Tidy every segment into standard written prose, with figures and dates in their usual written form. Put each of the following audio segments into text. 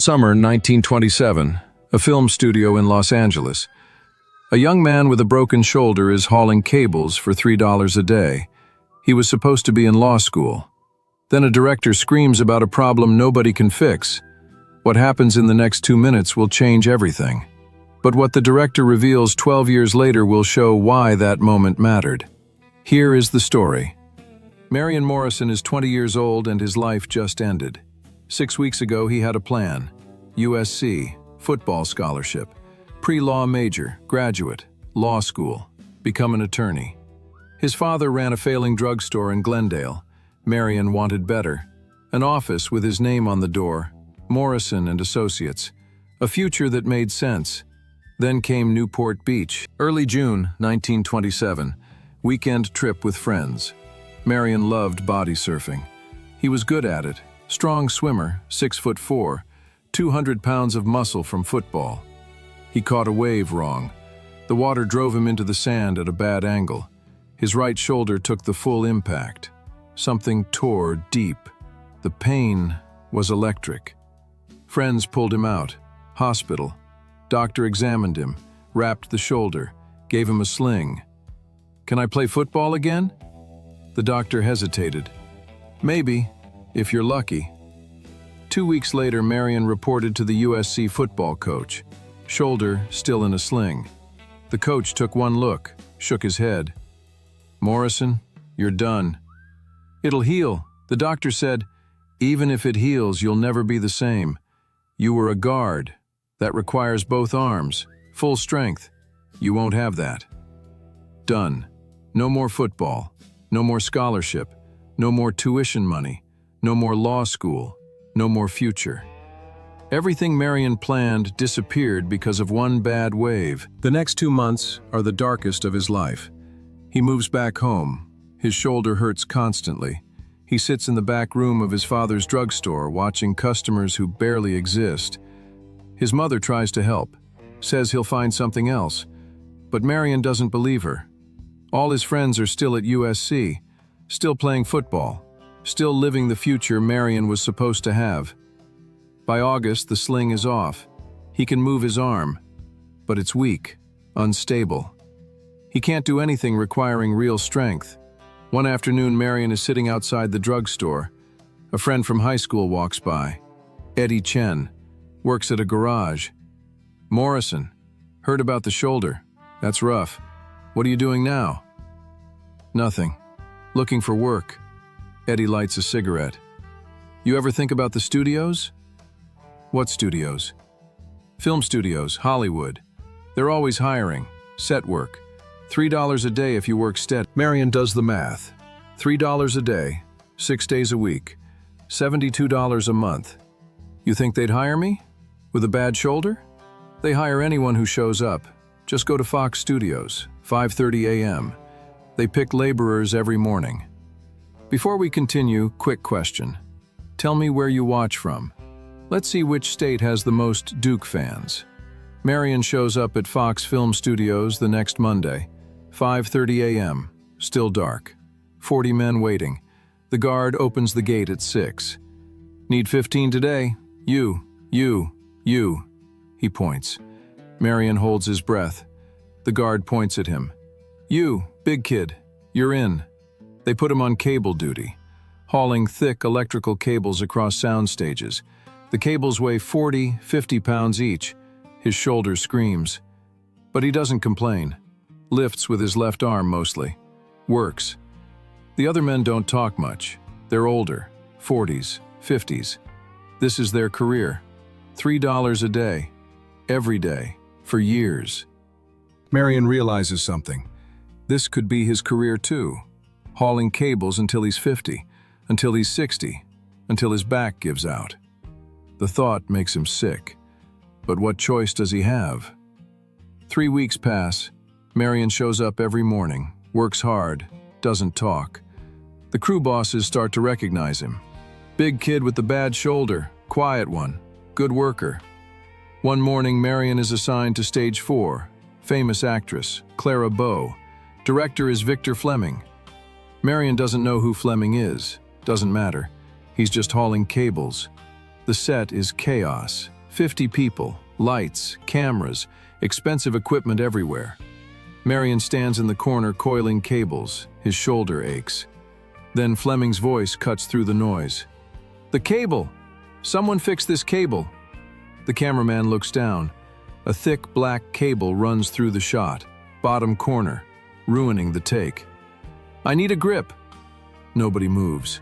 Summer 1927, a film studio in Los Angeles. A young man with a broken shoulder is hauling cables for $3 a day. He was supposed to be in law school. Then a director screams about a problem nobody can fix. What happens in the next 2 minutes will change everything. But what the director reveals 12 years later will show why that moment mattered. Here is the story. Marion Morrison is 20 years old and his life just ended. 6 weeks ago he had a plan. USC, football scholarship, pre-law major, graduate, law school, become an attorney. His father ran a failing drugstore in Glendale. Marion wanted better. An office with his name on the door, Morrison and Associates. A future that made sense. Then came Newport Beach. Early June 1927, weekend trip with friends. Marion loved body surfing. He was good at it. Strong swimmer, 6'4", 200 pounds of muscle from football. He caught a wave wrong. The water drove him into the sand at a bad angle. His right shoulder took the full impact. Something tore deep. The pain was electric. Friends pulled him out. Hospital. Doctor examined him, wrapped the shoulder, gave him a sling. "Can I play football again?" The doctor hesitated. "Maybe, if you're lucky." 2 weeks later, Marion reported to the USC football coach. Shoulder still in a sling. The coach took one look, shook his head. "Morrison, you're done." "It'll heal," the doctor said. "Even if it heals, you'll never be the same. You were a guard. That requires both arms, full strength. You won't have that." Done. No more football. No more scholarship. No more tuition money. No more law school. No more future. Everything Marion planned disappeared because of one bad wave. The next 2 months are the darkest of his life. He moves back home. His shoulder hurts constantly. He sits in the back room of his father's drugstore watching customers who barely exist. His mother tries to help, says he'll find something else. But Marion doesn't believe her. All his friends are still at USC, still playing football, still living the future Marion was supposed to have. By August, the sling is off. He can move his arm, but it's weak, unstable. He can't do anything requiring real strength. One afternoon, Marion is sitting outside the drugstore. A friend from high school walks by. Eddie Chen, works at a garage. "Morrison, heard about the shoulder. That's rough. What are you doing now?" "Nothing. Looking for work." Eddie lights a cigarette. "You ever think about the studios?" "What studios?" "Film studios, Hollywood. They're always hiring. Set work. $3 a day if you work steady." Marion does the math. $3 a day, 6 days a week, $72 a month. "You think they'd hire me? With a bad shoulder?" "They hire anyone who shows up. Just go to Fox Studios, 5:30 a.m. They pick laborers every morning." Before we continue, quick question. Tell me where you watch from. Let's see which state has the most Duke fans. Marion shows up at Fox Film Studios the next Monday, 5:30 a.m., still dark. 40 men waiting. The guard opens the gate at 6. "Need 15 today. You. He points. Marion holds his breath. The guard points at him. "You, big kid, you're in." They put him on cable duty, hauling thick electrical cables across sound stages. The cables weigh 40, 50 pounds each. His shoulder screams. But he doesn't complain. Lifts with his left arm mostly. Works. The other men don't talk much. They're older, 40s, 50s. This is their career. $3 a day. Every day. For years. Marion realizes something. This could be his career too. Hauling cables until he's 50, until he's 60, until his back gives out. The thought makes him sick. But what choice does he have? 3 weeks pass. Marion shows up every morning, works hard, doesn't talk. The crew bosses start to recognize him. Big kid with the bad shoulder, quiet one, good worker. One morning, Marion is assigned to stage 4. Famous actress, Clara Bow. Director is Victor Fleming. Marion doesn't know who Fleming is. Doesn't matter. He's just hauling cables. The set is chaos. 50 people, lights, cameras, expensive equipment everywhere. Marion stands in the corner coiling cables. His shoulder aches. Then Fleming's voice cuts through the noise. "The cable! Someone fix this cable!" The cameraman looks down. A thick black cable runs through the shot, bottom corner, ruining the take. "I need a grip." Nobody moves.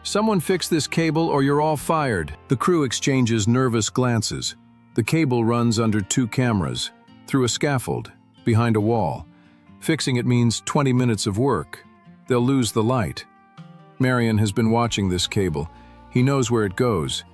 "Someone fix this cable or you're all fired." The crew exchanges nervous glances. The cable runs under 2 cameras, through a scaffold, behind a wall. Fixing it means 20 minutes of work. They'll lose the light. Marion has been watching this cable. He knows where it goes.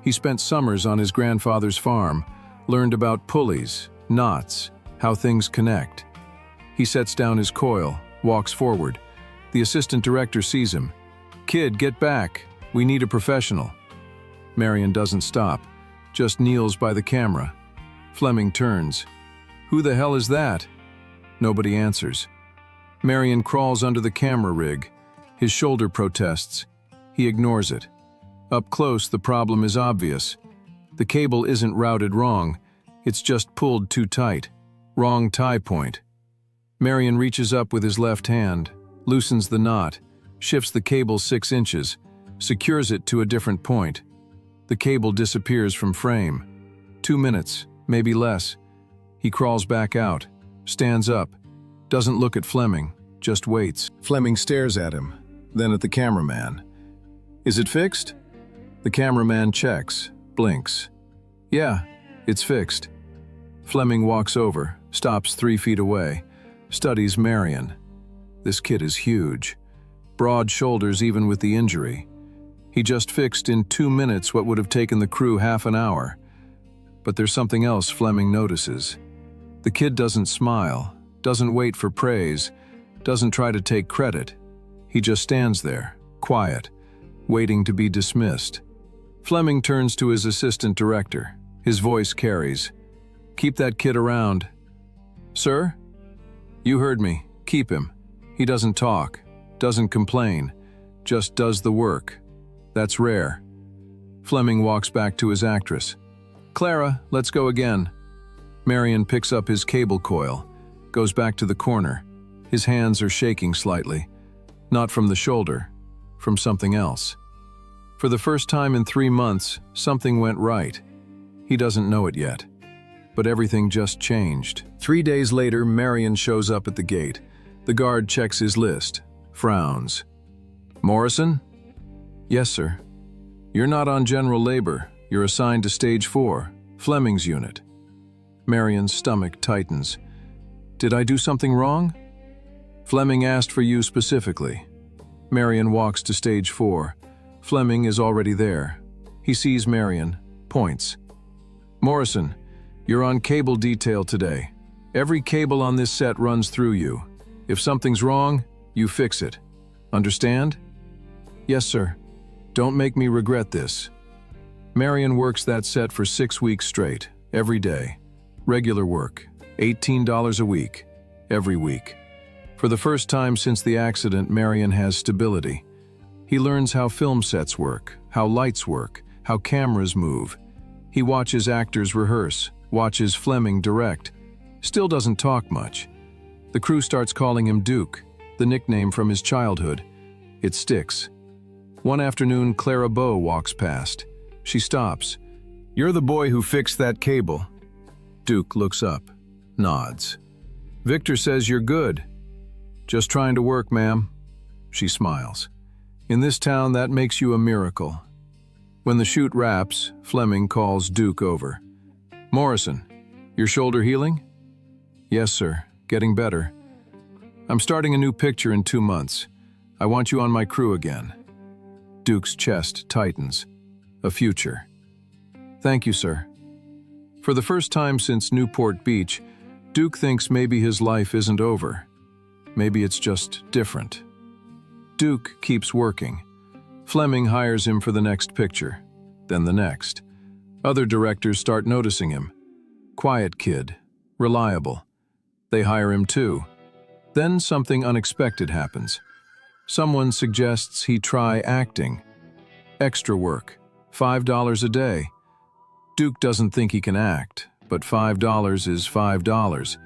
He spent summers on his grandfather's farm, learned about pulleys, knots, how things connect. He sets down his coil, walks forward. The assistant director sees him. "Kid, get back. We need a professional." Marion doesn't stop, just kneels by the camera. Fleming turns. "Who the hell is that?" Nobody answers. Marion crawls under the camera rig. His shoulder protests. He ignores it. Up close, the problem is obvious. The cable isn't routed wrong. It's just pulled too tight. Wrong tie point. Marion reaches up with his left hand, loosens the knot, shifts the cable 6 inches, secures it to a different point. The cable disappears from frame. 2 minutes, maybe less. He crawls back out, stands up, doesn't look at Fleming, just waits. Fleming stares at him, then at the cameraman. "Is it fixed?" The cameraman checks, blinks. "Yeah, it's fixed." Fleming walks over, stops 3 feet away, studies Marion. This kid is huge. Broad shoulders even with the injury. He just fixed in 2 minutes what would have taken the crew half an hour. But there's something else Fleming notices. The kid doesn't smile, doesn't wait for praise, doesn't try to take credit. He just stands there, quiet, waiting to be dismissed. Fleming turns to his assistant director. His voice carries. "Keep that kid around." "Sir?" "You heard me. Keep him. He doesn't talk, doesn't complain, just does the work. That's rare." Fleming walks back to his actress. "Clara, let's go again." Marion picks up his cable coil, goes back to the corner. His hands are shaking slightly. Not from the shoulder, from something else. For the first time in 3 months, something went right. He doesn't know it yet. But everything just changed. 3 days later, Marion shows up at the gate. The guard checks his list, frowns. "Morrison?" "Yes, sir." "You're not on general labor. You're assigned to Stage 4, Fleming's unit." Marion's stomach tightens. "Did I do something wrong?" "Fleming asked for you specifically." Marion walks to Stage 4. Fleming is already there. He sees Marion, points. "Morrison, you're on cable detail today. Every cable on this set runs through you. If something's wrong, you fix it. Understand?" "Yes, sir. Don't make me regret this." Marion works that set for 6 weeks straight, every day. Regular work, $18 a week, every week. For the first time since the accident, Marion has stability. He learns how film sets work, how lights work, how cameras move. He watches actors rehearse, watches Fleming direct. Still doesn't talk much. The crew starts calling him Duke, the nickname from his childhood. It sticks. One afternoon, Clara Bow walks past. She stops. "You're the boy who fixed that cable." Duke looks up, nods. "Victor says you're good." "Just trying to work, ma'am." She smiles. "In this town, that makes you a miracle." When the shoot wraps, Fleming calls Duke over. "Morrison, your shoulder healing?" "Yes, sir. Getting better." "I'm starting a new picture in 2 months. I want you on my crew again." Duke's chest tightens. A future. "Thank you, sir." For the first time since Newport Beach, Duke thinks maybe his life isn't over. Maybe it's just different. Duke keeps working. Fleming hires him for the next picture, then the next. Other directors start noticing him. Quiet kid, reliable. They hire him too. Then something unexpected happens. Someone suggests he try acting. Extra work, $5 a day. Duke doesn't think he can act, but $5 is $5.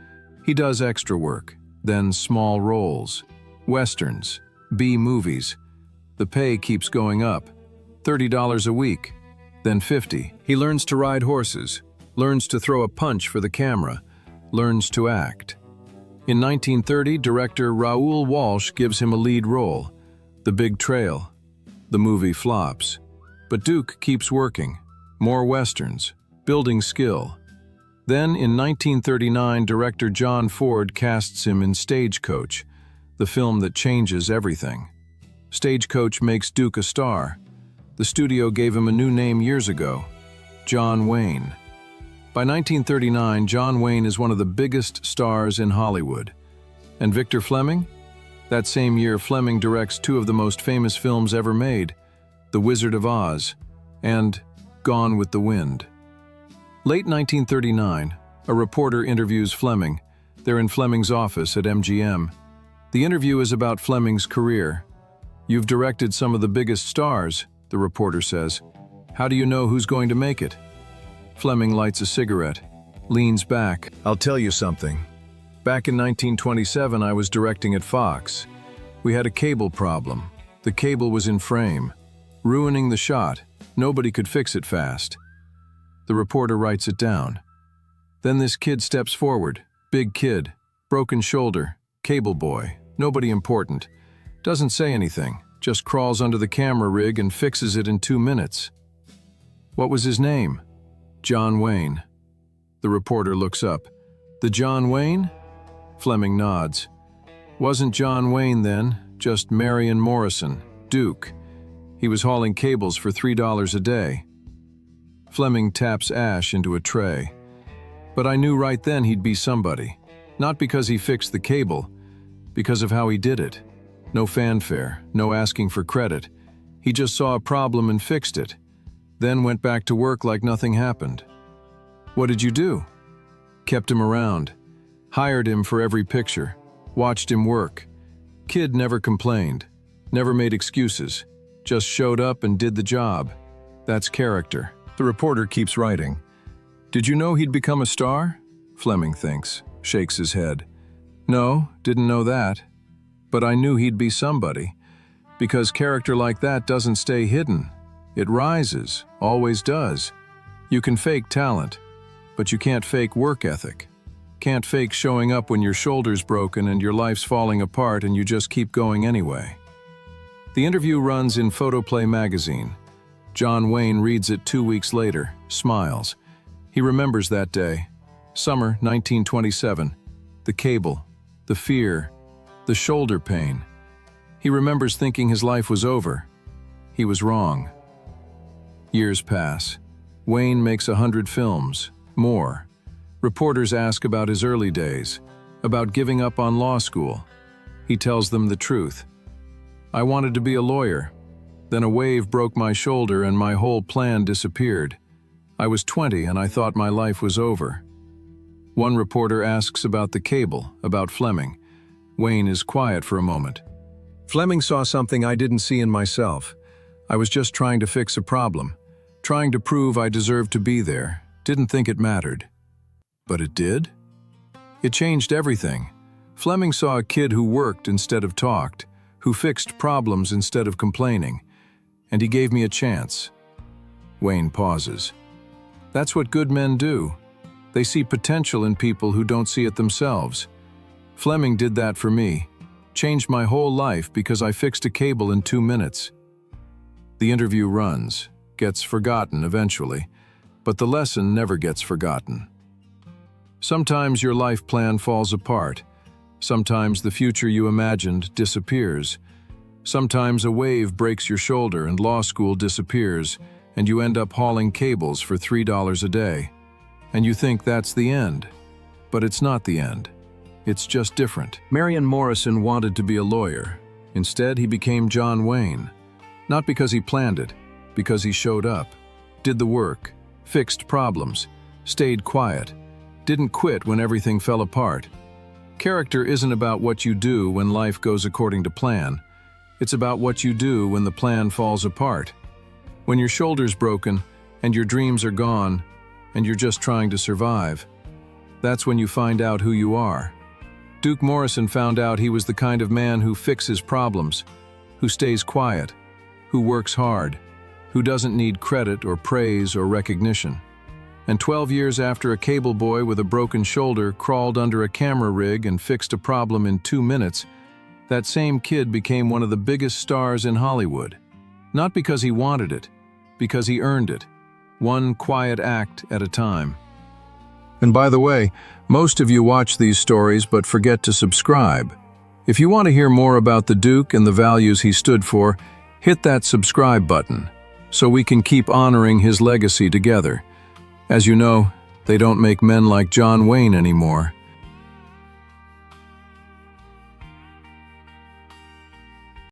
He does extra work, then small roles, westerns, B-movies. The pay keeps going up. $30 a week, then $50. He learns to ride horses, learns to throw a punch for the camera, learns to act. In 1930, director Raoul Walsh gives him a lead role, The Big Trail. The movie flops. But Duke keeps working. More westerns, building skill. Then, in 1939, director John Ford casts him in Stagecoach, the film that changes everything. Stagecoach makes Duke a star. The studio gave him a new name years ago, John Wayne. By 1939, John Wayne is one of the biggest stars in Hollywood. And Victor Fleming? That same year, Fleming directs two of the most famous films ever made, The Wizard of Oz and Gone with the Wind. Late 1939, a reporter interviews Fleming. They're in Fleming's office at MGM. The interview is about Fleming's career. "You've directed some of the biggest stars," the reporter says. "How do you know who's going to make it?" Fleming lights a cigarette, leans back. "I'll tell you something. Back in 1927, I was directing at Fox. We had a cable problem. The cable was in frame, ruining the shot. Nobody could fix it fast." The reporter writes it down. Then this kid steps forward, big kid, broken shoulder, cable boy, nobody important. Doesn't say anything, just crawls under the camera rig and fixes it in 2 minutes. "What was his name?" "John Wayne." The reporter looks up. "The John Wayne?" Fleming nods. "Wasn't John Wayne then, just Marion Morrison, Duke. He was hauling cables for $3 a day." Fleming taps ash into a tray. "But I knew right then he'd be somebody. Not because he fixed the cable, because of how he did it. No fanfare, no asking for credit. He just saw a problem and fixed it. Then went back to work like nothing happened." "What did you do?" "Kept him around. Hired him for every picture. Watched him work. Kid never complained. Never made excuses. Just showed up and did the job. That's character." The reporter keeps writing. "Did you know he'd become a star?" Fleming thinks, shakes his head. "No, didn't know that. But I knew he'd be somebody. Because character like that doesn't stay hidden. It rises, always does. You can fake talent, but you can't fake work ethic. Can't fake showing up when your shoulder's broken and your life's falling apart and you just keep going anyway." The interview runs in Photoplay magazine. John Wayne reads it 2 weeks later, smiles. He remembers that day. Summer 1927. The cable, the fear, the shoulder pain. He remembers thinking his life was over. He was wrong. Years pass. Wayne makes 100 films, more. Reporters ask about his early days, about giving up on law school. He tells them the truth. "I wanted to be a lawyer. Then a wave broke my shoulder and my whole plan disappeared. I was 20 and I thought my life was over." One reporter asks about the cable, about Fleming. Wayne is quiet for a moment. "Fleming saw something I didn't see in myself. I was just trying to fix a problem, trying to prove I deserved to be there, didn't think it mattered." But it did? It changed everything. Fleming saw a kid who worked instead of talked, who fixed problems instead of complaining, and he gave me a chance. Wayne pauses. That's what good men do. They see potential in people who don't see it themselves. Fleming did that for me, changed my whole life because I fixed a cable in 2 minutes. The interview runs, gets forgotten eventually, but the lesson never gets forgotten. Sometimes your life plan falls apart. Sometimes the future you imagined disappears. Sometimes a wave breaks your shoulder and law school disappears, and you end up hauling cables for $3 a day. And you think that's the end. But it's not the end. It's just different. Marion Morrison wanted to be a lawyer. Instead, he became John Wayne. Not because he planned it, because he showed up, did the work, fixed problems, stayed quiet, didn't quit when everything fell apart. Character isn't about what you do when life goes according to plan. It's about what you do when the plan falls apart. When your shoulder's broken and your dreams are gone, and you're just trying to survive. That's when you find out who you are. Duke Morrison found out he was the kind of man who fixes problems, who stays quiet, who works hard, who doesn't need credit or praise or recognition. And 12 years after a cable boy with a broken shoulder crawled under a camera rig and fixed a problem in 2 minutes, that same kid became one of the biggest stars in Hollywood. Not because he wanted it, because he earned it, one quiet act at a time. And by the way, most of you watch these stories but forget to subscribe. If you want to hear more about the Duke and the values he stood for, hit that subscribe button so we can keep honoring his legacy together. As you know, they don't make men like John Wayne anymore.